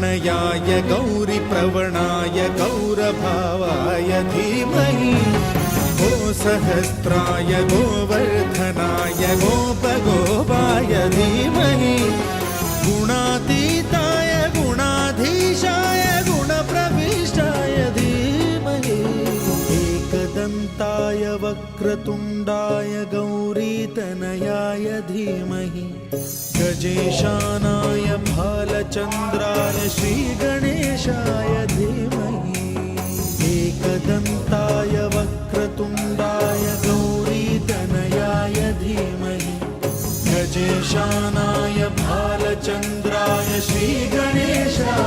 तनयाय गौरीप्रवणाय गौरभावाय धीमहि गो सहस्राय गोवर्धनाय गोपगोपाय धीमहि गुणातीताय गुणाधीशाय गुणप्रविष्टाय धीमहि एकदन्ताय वक्रतुण्डाय गौरीतनयाय धीमहि गजेशानाय भालचन्द्राय श्रीगणेशाय धीमहि एकदन्ताय वक्रतुण्डाय गौरीतनयाय धीमहि गजेशानाय भालचन्द्राय श्रीगणेशाय